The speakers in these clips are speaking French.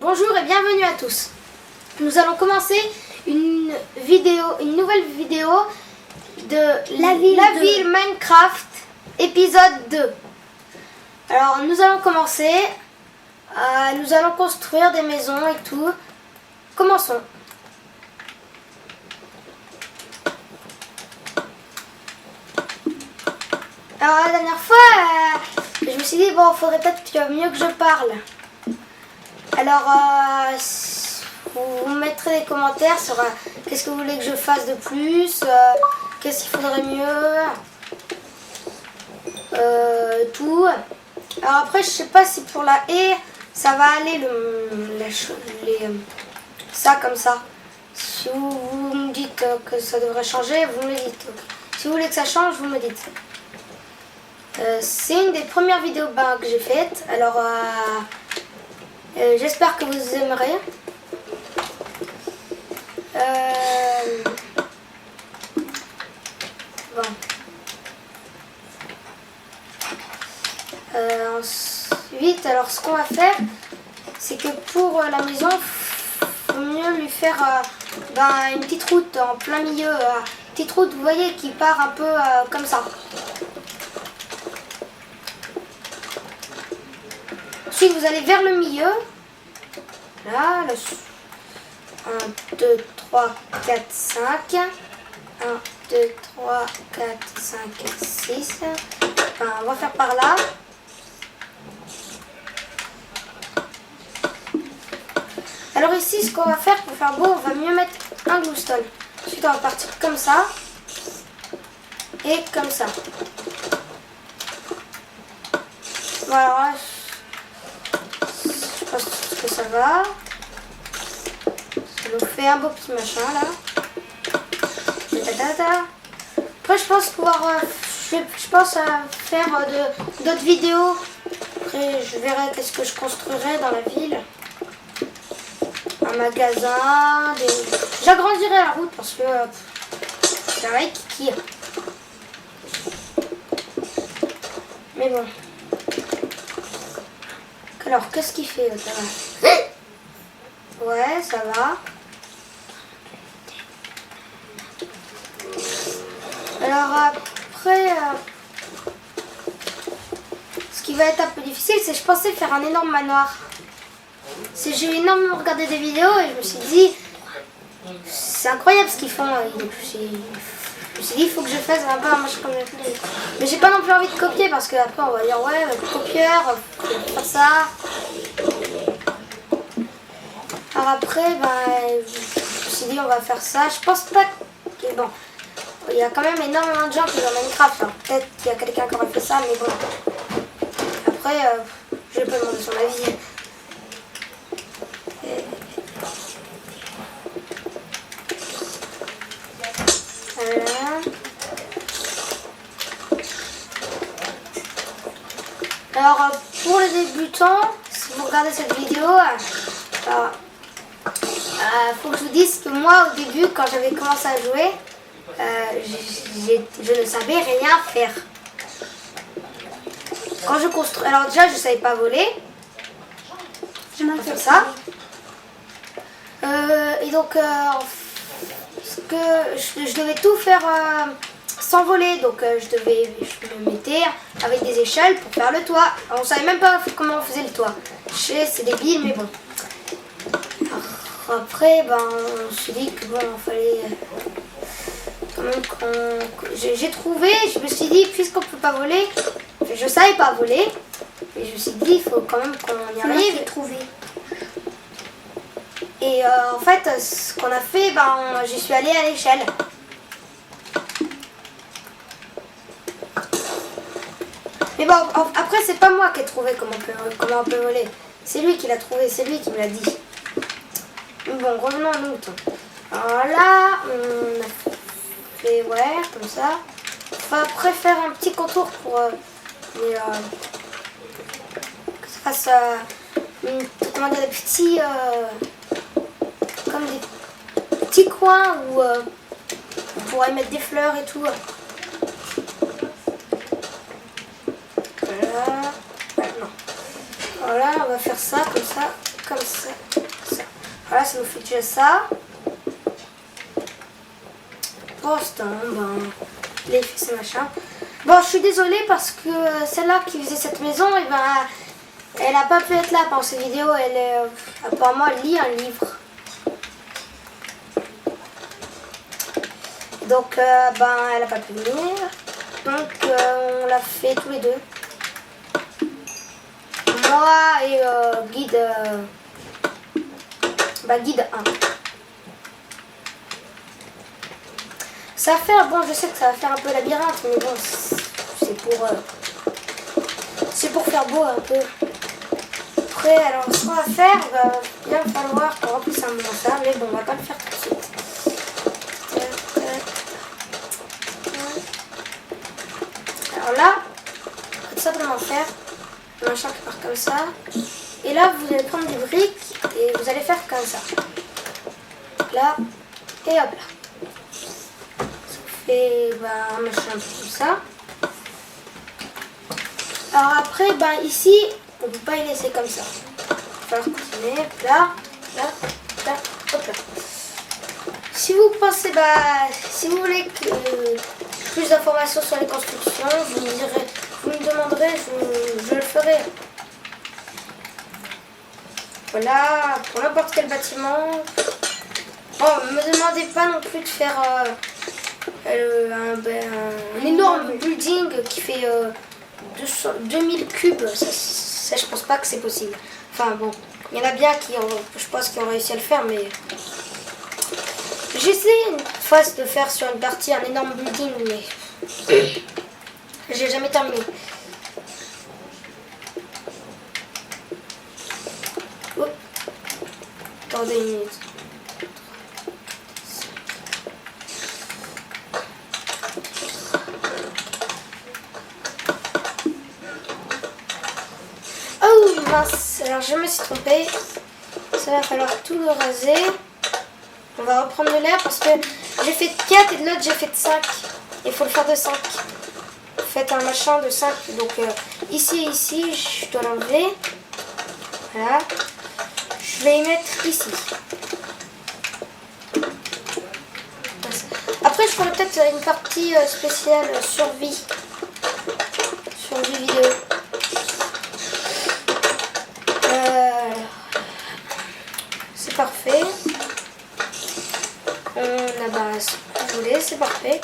Bonjour et bienvenue à tous. Nous allons commencer une nouvelle vidéo de La ville Minecraft, épisode 2. Alors nous allons commencer, nous allons construire des maisons et tout. Commençons. Alors la dernière fois, je me suis dit bon, faudrait peut-être mieux que je parle. Alors, vous mettrez des commentaires sur qu'est-ce que vous voulez que je fasse de plus, qu'est-ce qu'il faudrait mieux, tout. Alors après, je sais pas si pour la haie, ça va aller ça comme ça. Si vous me dites que ça devrait changer, vous me le dites. Si vous voulez que ça change, vous me dites. C'est une des premières vidéos que j'ai faites. Alors, j'espère que vous aimerez. Bon. Ensuite, alors ce qu'on va faire, c'est que pour la maison, il faut mieux lui faire une petite route en plein milieu. Petite route, vous voyez, qui part un peu comme ça. Ensuite, vous allez vers le milieu. Là, 1, 2, 3, 4, 5. 1, 2, 3, 4, 5, 6. On va faire par là. Alors ici, ce qu'on va faire pour faire beau, on va mieux mettre un glowstone. Ensuite, on va partir comme ça. Et comme ça. Voilà. Je pense que ça va. Ça nous fait un beau petit machin là. Après je pense pouvoir faire d'autres vidéos. Après je verrai qu'est-ce que je construirai dans la ville. Un magasin. J'agrandirai la route parce que c'est un mec qui tire. Mais bon. Alors, qu'est-ce qu'il fait là? Ouais, ça va. Alors après, ce qui va être un peu difficile, c'est que je pensais faire un énorme manoir. J'ai énormément regardé des vidéos et je me suis dit, c'est incroyable ce qu'ils font. Je me suis dit, il faut que je fasse un peu un match comme le plus. Mais j'ai pas non plus envie de copier parce que après on va dire, ouais, copieur, faut faire ça. Alors après, je me suis dit, on va faire ça. Je pense pas que. Bon, il y a quand même énormément de gens qui jouent à Minecraft. Hein. Peut-être qu'il y a quelqu'un qui aurait fait ça, mais bon. Après, je vais pas demander son avis. Voilà. Alors, pour les débutants, si vous regardez cette vidéo, faut que je vous dise que moi, au début, quand j'avais commencé à jouer, je ne savais rien faire. Quand je construis, alors déjà, je ne savais pas voler. Je vais faire ça. Et donc, je devais tout faire sans voler. Donc, je me mettais avec des échelles pour faire le toit. Alors, on ne savait même pas comment on faisait le toit. C'est débile, mais bon. Alors, après, on se dit que bon, il fallait quand même j'ai trouvé, je me suis dit, puisqu'on ne peut pas voler, je ne savais pas voler, mais je me suis dit, il faut quand même qu'on y arrive. J'ai trouvé. Et en fait, ce qu'on a fait, j'y suis allée à l'échelle. Mais bon, après, c'est pas moi qui ai trouvé comment on peut voler. C'est lui qui l'a trouvé, c'est lui qui me l'a dit. Bon, revenons à nous. Alors là, on a fait, ouais, comme ça. On va après faire un petit contour pour que ça fasse comment dire, des petits comme des petits coins où on pourrait mettre des fleurs et tout. Voilà. Non. Voilà, on va faire ça comme ça. comme ça. Voilà, ça nous fait déjà ça. Pour l'instant, ben, les effets, c'est machin. Bon, je suis désolée parce que celle-là qui faisait cette maison, et ben, elle n'a pas pu être là pendant cette vidéo. Apparemment, elle lit un livre. Donc, ben, elle n'a pas pu venir. Donc, on l'a fait tous les deux. Moi et guide, guide 1. Ça va faire, bon, je sais que ça va faire un peu labyrinthe, mais bon, c'est pour faire beau un peu. Après, alors, ce qu'on va faire, il va bien falloir qu'on remplisse un moment ça, mais bon, on va pas le faire tout de suite. Alors là, on va tout simplement faire un machin qui part comme ça. Et là, vous allez prendre des briques et vous allez faire comme ça. Là, et hop là. Ça fait un machin comme ça. Alors après, ici, on ne peut pas y laisser comme ça. Il va falloir continuer. Là, là, là, hop là. Si vous pensez, si vous voulez plus d'informations sur les constructions, vous me demanderez, je le ferai. Voilà, pour n'importe quel bâtiment. Oh, ne me demandez pas non plus de faire un énorme building qui fait 2000 cubes. Ça, je pense pas que c'est possible. Enfin bon, il y en a bien je pense, qui ont réussi à le faire, mais... J'ai essayé une fois de faire sur une partie un énorme building, mais j'ai jamais terminé. Oh. Attendez une minute. Oh mince, alors je me suis trompée. Ça va falloir tout le raser. On va reprendre de l'air parce que j'ai fait de 4 et de l'autre j'ai fait de 5. Il faut le faire de 5. Faites un machin de 5. Donc ici et ici, je dois l'enlever. Voilà. Je vais y mettre ici. Après, je ferai peut-être une partie spéciale survie. Survie vidéo. C'est parfait. On a ce que vous voulez, c'est parfait.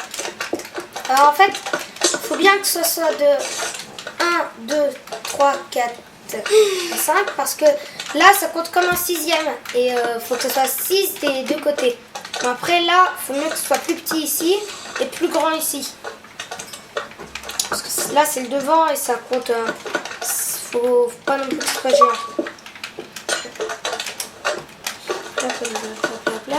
Alors en fait, il faut bien que ce soit de 1, 2, 3, 4, 5 parce que là ça compte comme un sixième et il faut que ce soit 6 des deux côtés. Bon, après là, il faut mieux que ce soit plus petit ici et plus grand ici. Parce que là c'est le devant et ça compte. Faut pas non plus que ce soit géant. Là.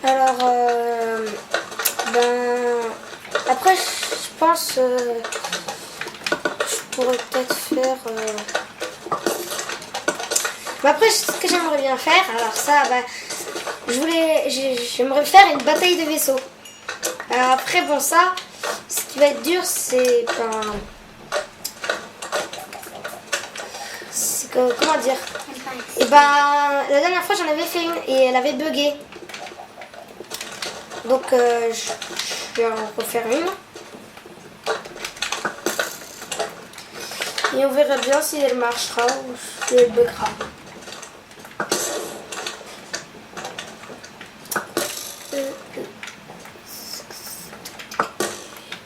Alors, après, je pense, je pourrais peut-être faire. Mais après, ce que j'aimerais bien faire, alors ça, j'aimerais faire une bataille de vaisseaux. Alors après, bon, ça, ce qui va être dur, c'est comment dire? Et la dernière fois, j'en avais fait une et elle avait bugué. Donc je vais en refaire une. Et on verra bien si elle marchera ou si elle buggera.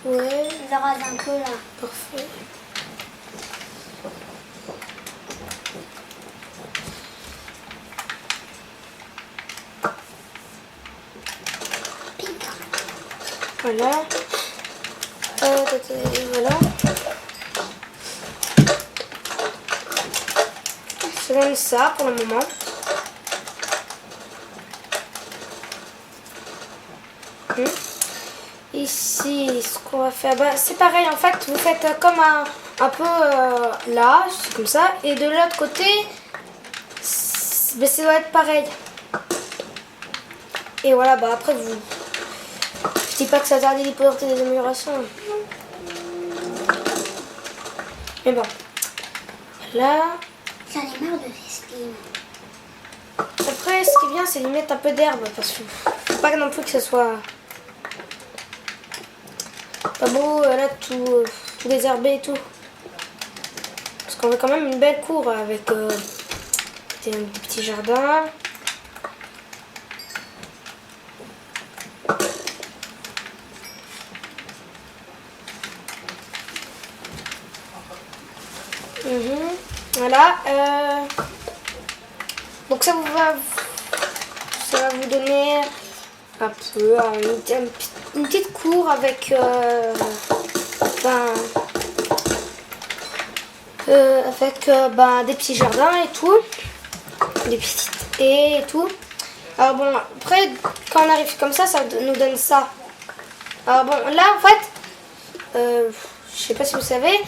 Ouais. Je rase un peu là. Parfait. Voilà. Voilà. Ça donne ça pour le moment. Ici, ce qu'on va faire, c'est pareil en fait. Vous faites comme un peu là, comme ça, et de l'autre côté, ça doit être pareil. Et voilà, après vous. Je dis pas que ça tarde d'y porter des améliorations. Mais bon. là. J'en ai marre de ces slimes. Après, ce qui est bien, c'est d'y mettre un peu d'herbe parce que faut pas non plus que ce soit pas beau là tout désherbé et tout. Parce qu'on veut quand même une belle cour avec des petits jardins. Voilà. Donc ça va vous donner un peu une petite cour avec des petits jardins et tout, des petites haies et tout. Alors bon, après quand on arrive comme ça nous donne ça. Alors bon, là en fait, je sais pas si vous savez,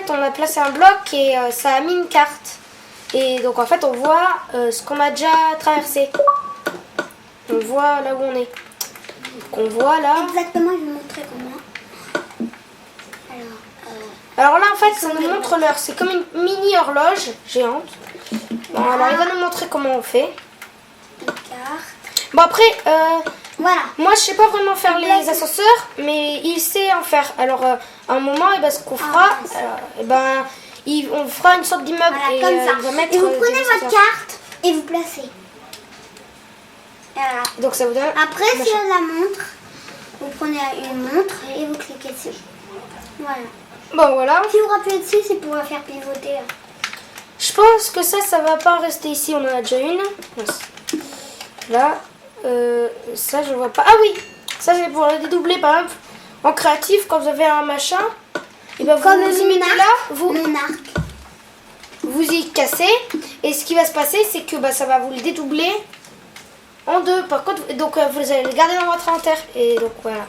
on a placé un bloc et ça a mis une carte. Et donc en fait on voit ce qu'on a déjà traversé. On voit là où on est. Donc on voit là. Exactement, je vais vous montrer comment. Alors là en fait ça nous montre l'heure. C'est comme une mini horloge géante. Bon, alors il va nous montrer comment on fait. Une carte. Bon après, Voilà. moi je sais pas vraiment faire les ascenseurs, mais il sait en faire. Alors à un moment, ce qu'on fera, on fera une sorte d'immeuble Voilà, et comme ça. il va mettre Et vous des prenez votre ascenseurs. carte et vous placez. Voilà. Donc ça vous donne. Après, si on la montre, vous prenez une montre et vous cliquez dessus. Voilà. Bon voilà. Si vous rappelez dessus, c'est pour la faire pivoter. Je pense que ça va pas rester ici. On en a déjà une. Là, ça je vois pas. Ah oui, ça c'est pour le dédoubler par exemple en créatif quand vous avez un machin. Et ben Comme vous y mon mettez arc, là, mon arc. vous y cassez et ce qui va se passer c'est que ça va vous le dédoubler en deux. Par contre, donc vous allez le garder dans votre inventaire et donc voilà.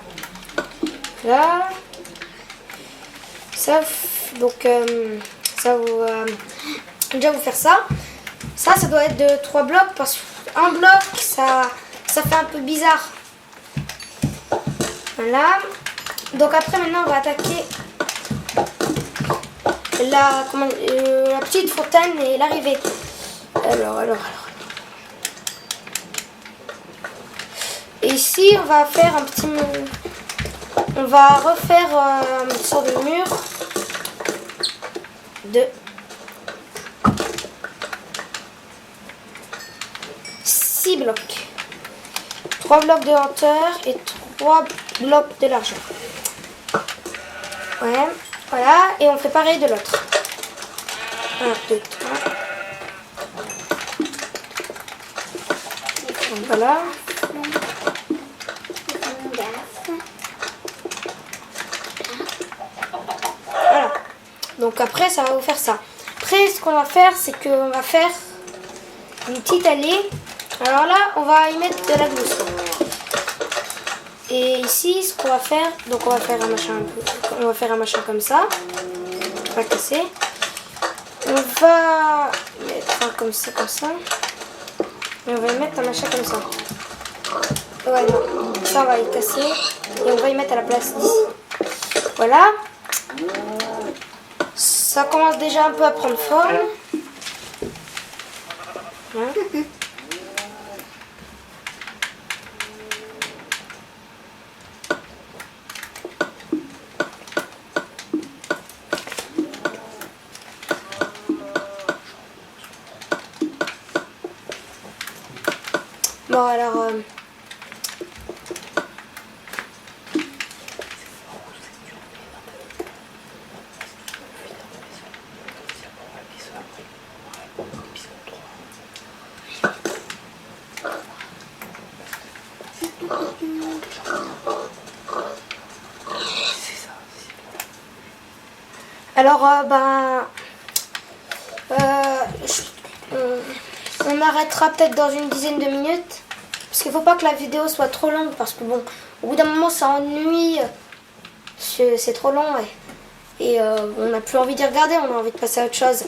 Là, ça donc ça vous déjà vous faire ça. Ça doit être de 3 blocs parce qu'un bloc ça fait un peu bizarre. Voilà. Donc après maintenant on va attaquer la petite fontaine et l'arrivée. Alors. Et ici on va faire on va refaire une sorte de mur de 6 blocs. 3 blocs de hauteur et 3 blocs de largeur. Ouais, voilà, et on fait pareil de l'autre. 1, 2, 3. Donc voilà. Voilà. Donc après, ça va vous faire ça. Après, ce qu'on va faire, c'est qu'on va faire une petite allée. Alors là, on va y mettre de la glousse. Et ici, ce qu'on va faire, donc on va faire un machin comme ça. On va casser. On va mettre un comme ça. Et on va y mettre un machin comme ça. Ouais, non. Ça, on va y casser. Et on va y mettre à la place d'ici. Voilà. Ça commence déjà un peu à prendre forme. Voilà. Bon alors on arrêtera peut-être dans une dizaine de minutes. Parce qu'il ne faut pas que la vidéo soit trop longue. Parce que bon, au bout d'un moment ça ennuie. C'est trop long. Et on n'a plus envie d'y regarder. On a envie de passer à autre chose.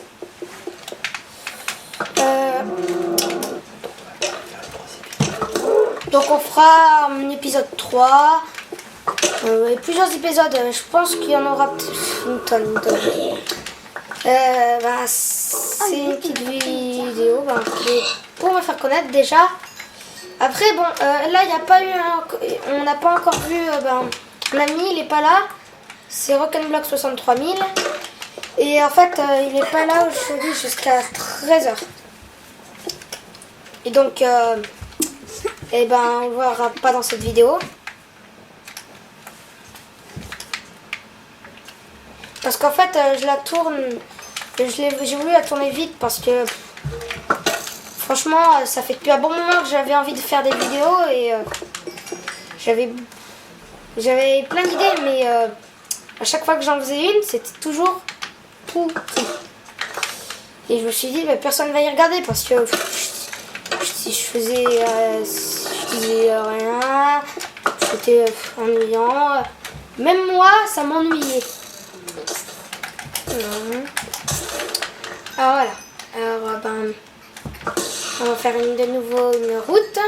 Donc on fera un épisode 3. Et plusieurs épisodes. Je pense qu'il y en aura une tonne. C'est une petite vidéo pour me faire connaître déjà. Après, bon, là, il n'y a pas eu on n'a pas encore vu mon ami, il n'est pas là. C'est Rock'n'Block 63 000. Et en fait, il n'est pas là aujourd'hui jusqu'à 13h. Et donc, on ne verra pas dans cette vidéo. Parce qu'en fait, je la tourne. J'ai voulu la tourner vite parce que franchement, ça fait depuis un bon moment que j'avais envie de faire des vidéos et j'avais plein d'idées, mais à chaque fois que j'en faisais une, c'était toujours pourri. Et je me suis dit, personne ne va y regarder parce que si je disais rien, c'était ennuyant. Même moi, ça m'ennuyait. Alors voilà. Alors on va faire de nouveau une route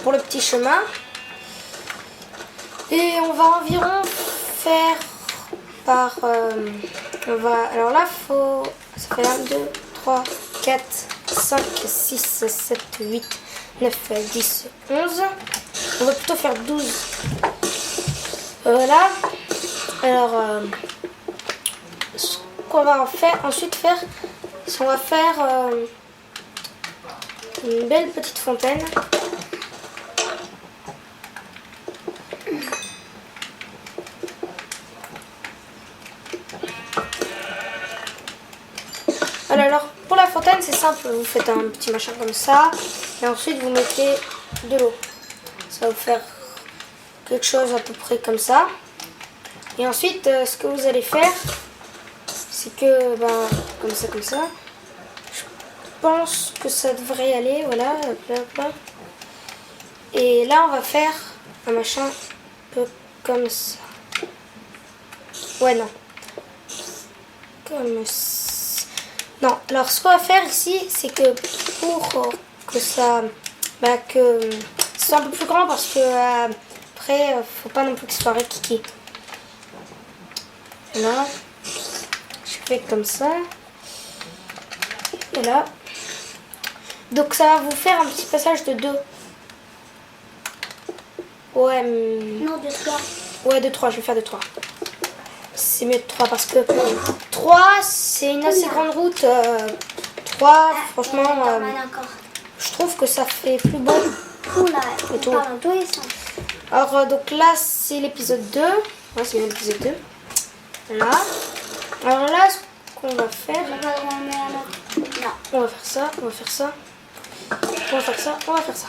pour le petit chemin. Et on va environ faire par alors là ça fait 1, 2, 3, 4, 5, 6, 7, 8, 9, 10, 11. On va plutôt faire 12. Voilà. Alors, ce qu'on va ensuite faire, c'est on va faire une belle petite fontaine. Alors, pour la fontaine, c'est simple. Vous faites un petit machin comme ça. Et ensuite, vous mettez de l'eau. Ça va vous faire quelque chose à peu près comme ça. Et ensuite, ce que vous allez faire, c'est que, comme ça. Je pense que ça devrait aller, voilà. Et là, on va faire un machin un peu comme ça. Ouais, non. Comme ça. Non, alors ce qu'on va faire ici, c'est que pour que ça... que ce soit un peu plus grand parce que après, faut pas non plus que ce soit réquiqué. Là, je fais comme ça. Et là. Donc ça va vous faire un petit passage de 2. Ouais. Non, de 3. Ouais, de 3, je vais faire de 3. C'est mieux de 3 parce que 3, c'est une assez grande route. 3, franchement, je trouve que ça fait plus beau. Oula, on parle dans tous les sens. Alors, donc là, c'est l'épisode 2. Ouais, c'est l'épisode 2. Là. Alors là, ce qu'on va faire... Non. On va faire ça, on va faire ça. On va faire ça, on va faire ça.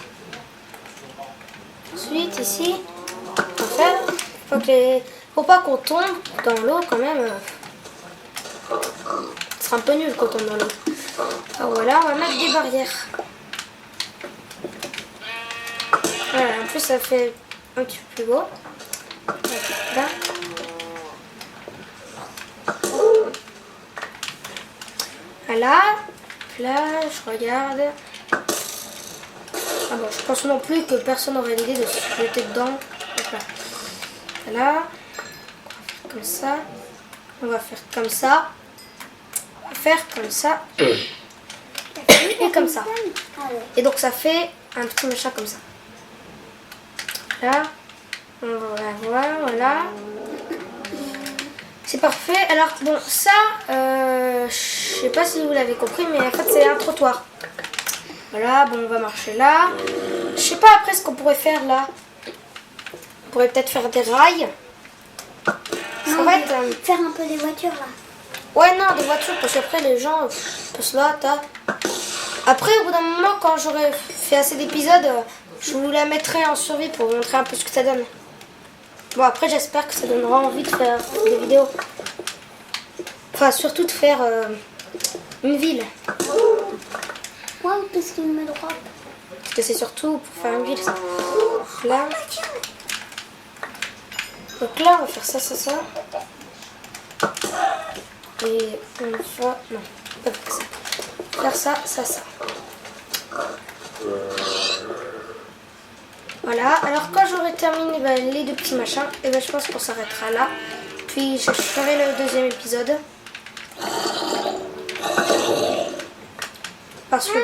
Ensuite, ici, on va faire... Faut pas qu'on tombe dans l'eau quand même. Ce sera un peu nul quand on tombe dans l'eau. Alors voilà, on va mettre des barrières. Voilà, en plus ça fait un petit peu plus beau. Là. Voilà. Là, je regarde. Ah bon, je pense non plus que personne n'aurait l'idée de se jeter dedans. Voilà. Comme ça. On va faire comme ça. On va faire comme ça. Et comme ça. Et donc ça fait un petit machin comme ça. Là. On va voir, voilà. C'est parfait. Alors bon, ça, je sais pas si vous l'avez compris, mais en fait c'est un trottoir. Voilà, bon, on va marcher là. Je sais pas après ce qu'on pourrait faire là. On pourrait peut-être faire des rails. Non, faire un peu des voitures là. Ouais, non, des voitures, parce qu'après les gens passent là, Après, au bout d'un moment, quand j'aurai fait assez d'épisodes, je vous la mettrai en survie pour vous montrer un peu ce que ça donne. Bon, après, j'espère que ça donnera envie de faire des vidéos. Enfin, surtout de faire une ville. Ouais, parce qu'il me drop. Parce que c'est surtout pour faire une ville, ça. Là. Donc là, on va faire ça. Et on va... Non, pas faire ça. Faire ça. Voilà, alors quand j'aurai terminé les 2 petits machins, et je pense qu'on s'arrêtera là. Puis je ferai le 2e épisode. Parce que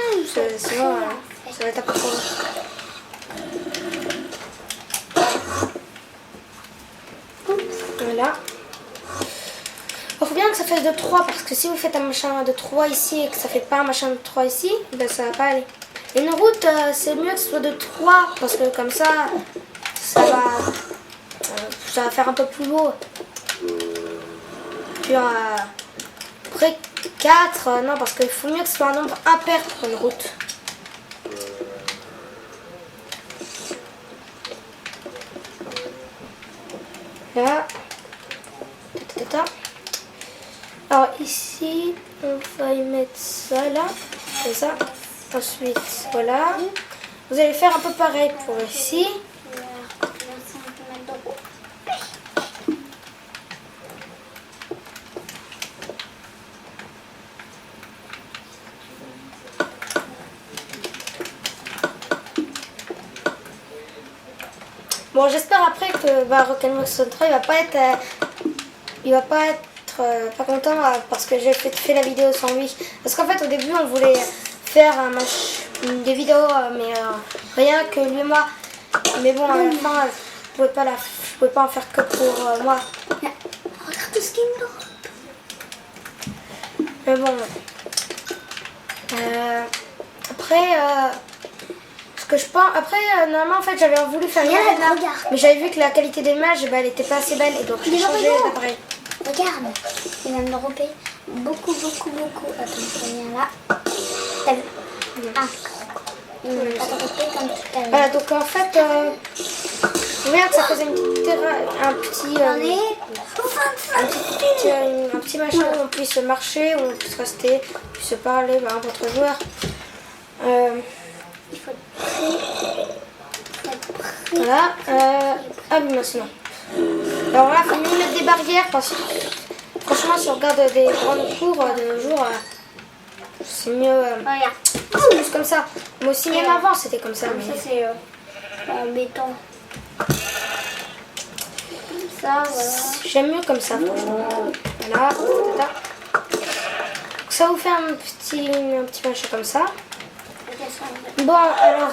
sinon ça va être un peu trop long. Voilà. Il faut bien que ça fasse de 3 parce que si vous faites un machin de 3 ici et que ça fait pas un machin de 3 ici, ben ça va pas aller. Une route, c'est mieux que ce soit de 3 parce que comme ça va faire un peu plus beau. Puis après 4, non parce qu'il faut mieux que ce soit un nombre impair pour une route. Là. Alors ici, on va y mettre ça là, comme ça. Ensuite, voilà. Vous allez faire un peu pareil pour ici. Bon, j'espère après que Rock'n'Roll Central il va pas être pas content parce que j'ai fait la vidéo sans lui. Parce qu'en fait au début on voulait faire des vidéos mais rien que lui et moi. Mais bon à la fin je pouvais pas en faire que pour moi. Regarde tout ce qu'il me donne. Mais bon. Après ce que je pense. Après normalement en fait j'avais voulu faire une arena, mais j'avais vu que la qualité des images elle était pas assez belle et donc j'ai changé d'appareil. Regarde, il va me dropper beaucoup. Attends, je viens là. T'as vu? Ah, il m'a pas droppé comme tout à l'heure. Voilà, donc en fait, regarde, ça faisait un petit machin où on puisse marcher, où on puisse rester, puisse se parler à votre joueur. Il faut être prêt. Voilà. Ah oui, maintenant. Alors là, il faut mieux mettre des barrières parce que franchement, si on regarde des grandes cours de nos jours, c'est mieux. Regarde. C'est plus comme ça. Moi aussi, même avant, c'était comme ça. Comme Mais... ça, c'est en béton. Ça, voilà. J'aime mieux comme ça, franchement. Voilà. Ça vous fait un petit machin comme ça. Bon, alors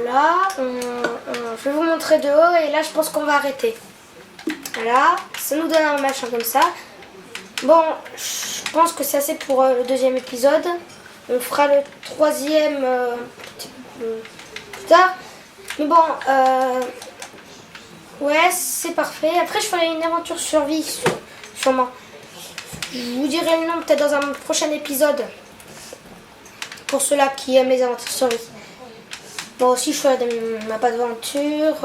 là, je vais vous montrer de haut et là, je pense qu'on va arrêter. Voilà, ça nous donne un machin comme ça. Bon, je pense que c'est assez pour le 2e épisode. On fera le 3e un petit peu plus tard. Mais bon, ouais, c'est parfait. Après, je ferai une aventure survie, sûrement. Je vous dirai le nom peut-être dans un prochain épisode. Pour ceux-là qui aiment les aventures survie. Bon, aussi, je ferai ma pas d'aventure.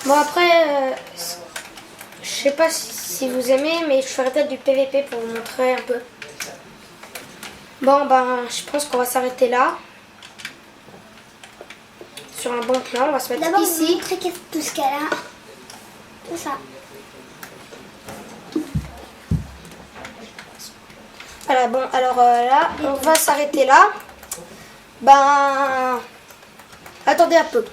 Bon, après, je sais pas si vous aimez, mais je ferai peut-être du PVP pour vous montrer un peu. Bon, ben, je pense qu'on va s'arrêter là. Sur un bon plan, on va se mettre d'abord, ici. Montrer tout ce qu'elle a. Tout ça. Voilà, bon, alors là, on va s'arrêter là. Ben, attendez un peu.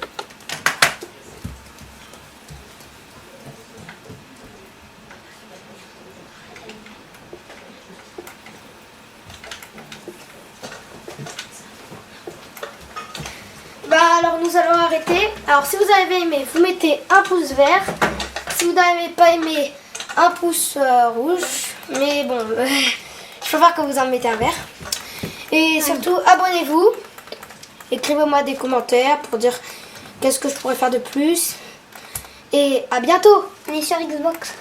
Ben, alors nous allons arrêter. Alors si vous avez aimé, vous mettez un pouce vert. Si vous n'avez pas aimé, un pouce rouge. Mais bon... Je préfère que vous en mettez un vert. Et surtout, abonnez-vous. Écrivez-moi des commentaires pour dire qu'est-ce que je pourrais faire de plus. Et à bientôt. On est sur Xbox.